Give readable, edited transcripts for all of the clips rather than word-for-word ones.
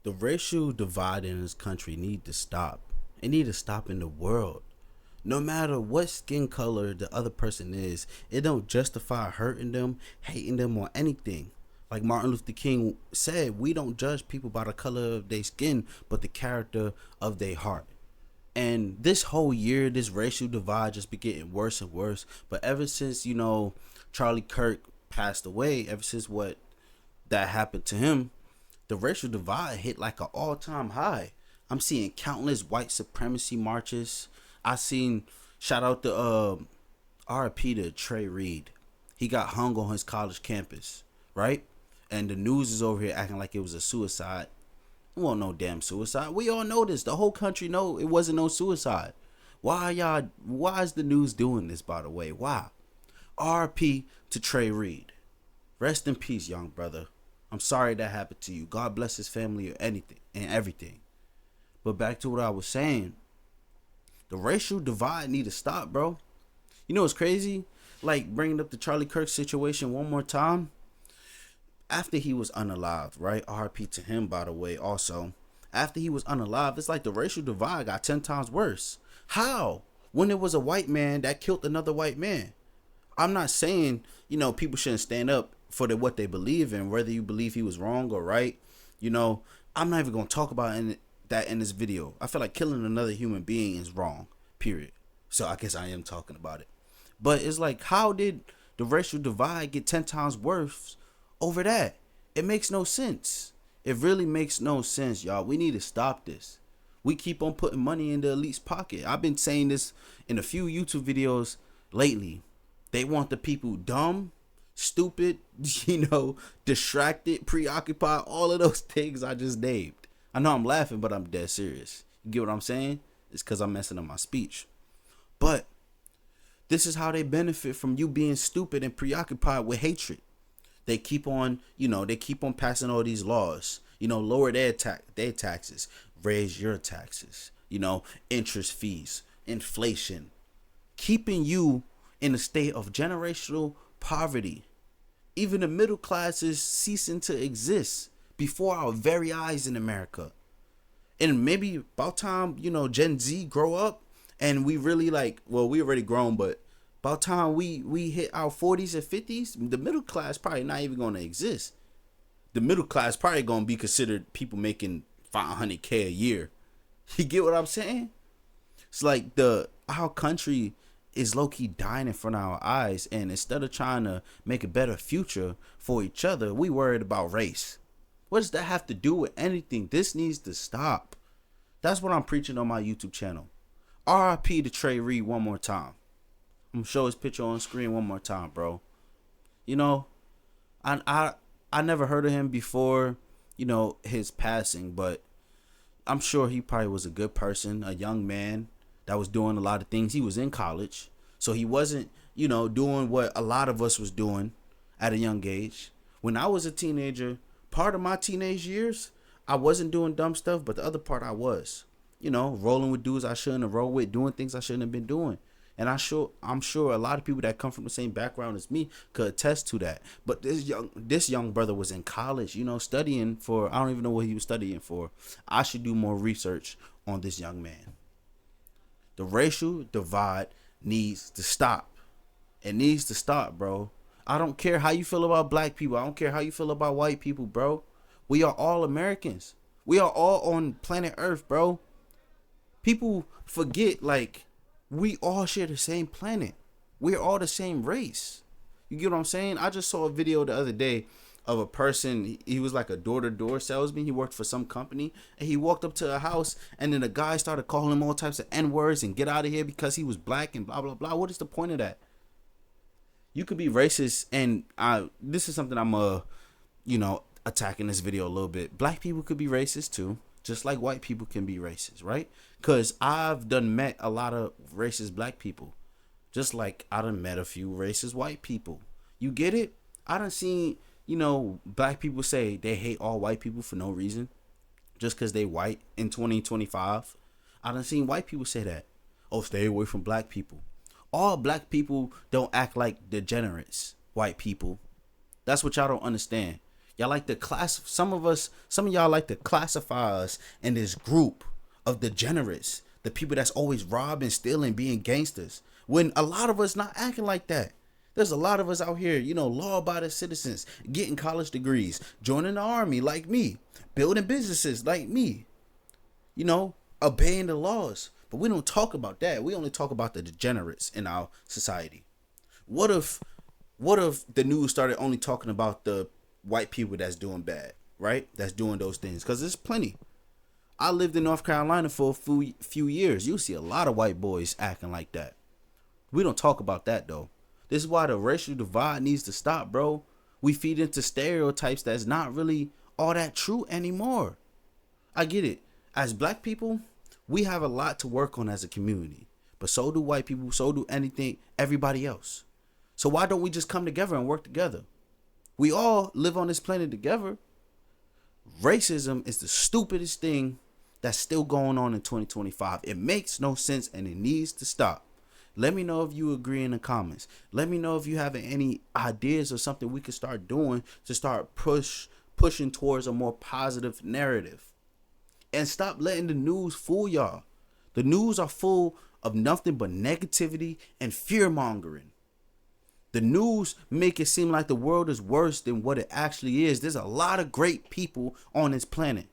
The racial divide in this country need to stop. It need to stop in the world. No matter what skin color the other person is, it don't justify hurting them, hating them, or anything. Like Martin Luther King said, we don't judge people by the color of their skin, but the character of their heart. And this whole year, this racial divide just be getting worse and worse. But ever since, Charlie Kirk passed away, ever since what that happened to him, the racial divide hit like an all-time high. I'm seeing countless white supremacy marches. I seen, shout out to RIP to Trey Reed. He got hung on his college campus, right? And the news is over here acting like it was a suicide. It wasn't no damn suicide. We all know this. The whole country know it wasn't no suicide. Why is the news doing this, by the way? Why? RIP to Trey Reed. Rest in peace, young brother. I'm sorry that happened to you. God bless his family or anything and everything. But back to what I was saying. The racial divide need to stop, bro. You know what's crazy? Like bringing up the Charlie Kirk situation one more time. After he was unalived, right? RIP to him, by the way, also. After he was unalived, it's like the racial divide got 10 times worse. How? When it was a white man that killed another white man. I'm not saying, people shouldn't stand up for what they believe in, whether you believe he was wrong or right. I'm not even going to talk about that in this video. I feel like killing another human being is wrong, period. So I guess I am talking about it. But it's like, how did the racial divide get 10 times worse over that? It makes no sense. It really makes no sense, y'all. We need to stop this. We keep on putting money in the elite's pocket. I've been saying this in a few YouTube videos lately. They want the people dumb, stupid, distracted, preoccupied, all of those things I just named. I know I'm laughing, but I'm dead serious. You get what I'm saying? It's because I'm messing up my speech. But this is how they benefit from you being stupid and preoccupied with hatred. They keep on, passing all these laws. Lower their taxes, raise your taxes. Interest fees, inflation, keeping you in a state of generational poverty. Even the middle class is ceasing to exist before our very eyes in America. And maybe about time, Gen Z grow up and we really we already grown, but about time we hit our 40s and 50s, the middle class probably not even going to exist. The middle class probably going to be considered people making $500K a year. You get what I'm saying? It's like our country is low-key dying in front of our eyes, and instead of trying to make a better future for each other, we worried about race. What does that have to do with anything? This needs to stop. That's what I'm preaching on my YouTube channel. RIP to Trey Reed one more time. I'm gonna show his picture on screen one more time, bro. I never heard of him before, his passing, but I'm sure he probably was a good person, a young man that was doing a lot of things. He was in college, so he wasn't, doing what a lot of us was doing at a young age. When I was a teenager, part of my teenage years, I wasn't doing dumb stuff, but the other part I was, rolling with dudes I shouldn't have rolled with, doing things I shouldn't have been doing. And I'm sure a lot of people that come from the same background as me could attest to that. But this young brother was in college, studying for, I don't even know what he was studying for. I should do more research on this young man. The racial divide needs to stop. It needs to stop, bro. I don't care how you feel about black people. I don't care how you feel about white people, bro. We are all Americans. We are all on planet Earth, bro. People forget, we all share the same planet. We're all the same race. You get what I'm saying? I just saw a video the other day of a person. He was like a door-to-door salesman. He worked for some company, and he walked up to a house, and then the guy started calling him all types of N-words and get out of here because he was black and blah, blah, blah. What is the point of that? You could be racist, and this is something I'm attacking this video a little bit. Black people could be racist too, just like white people can be racist, right? Because I've met a lot of racist black people, just like I done met a few racist white people. You get it? I done seen, black people say they hate all white people for no reason, just because they white in 2025. I done seen white people say that. Oh, stay away from black people. All black people don't act like degenerates, white people. That's what y'all don't understand. Y'all like to some of y'all like to classify us in this group of degenerates, the people that's always robbing, stealing, being gangsters. When a lot of us not acting like that. There's a lot of us out here, law-abiding citizens, getting college degrees, joining the army like me, building businesses like me, obeying the laws. But we don't talk about that. We only talk about the degenerates in our society. What if the news started only talking about the white people that's doing bad, right? That's doing those things. Because there's plenty. I lived in North Carolina for a few years. You see a lot of white boys acting like that. We don't talk about that, though. This is why the racial divide needs to stop, bro. We feed into stereotypes that's not really all that true anymore. I get it. As black people, we have a lot to work on as a community. But so do white people, so do everybody else. So why don't we just come together and work together? We all live on this planet together. Racism is the stupidest thing that's still going on in 2025. It makes no sense and it needs to stop. Let me know if you agree in the comments. Let me know if you have any ideas or something we could start doing to start pushing towards a more positive narrative. And stop letting the news fool y'all. The news are full of nothing but negativity and fear mongering. The news make it seem like the world is worse than what it actually is. There's a lot of great people on this planet.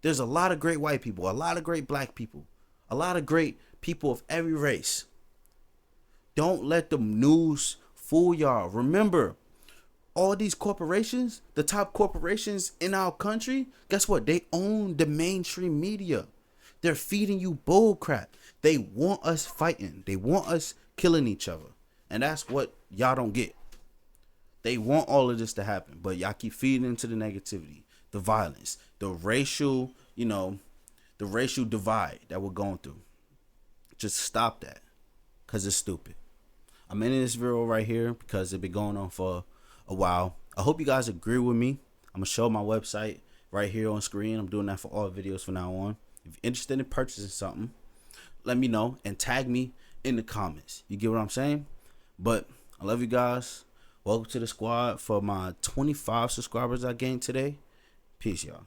There's a lot of great white people, a lot of great black people, a lot of great people of every race. Don't let the news fool y'all. Remember, all these corporations, the top corporations in our country, guess what? They own the mainstream media. They're feeding you bull crap. They want us fighting. They want us killing each other. And that's what y'all don't get. They want all of this to happen, but y'all keep feeding into the negativity, the violence, the racial divide that we're going through. Just stop that, because it's stupid. I'm in this video right here because it's been going on for a while. I hope you guys agree with me. I'm going to show my website right here on screen. I'm doing that for all videos from now on. If you're interested in purchasing something, let me know and tag me in the comments. You get what I'm saying? But I love you guys. Welcome to the squad for my 25 subscribers I gained today. Peace, y'all.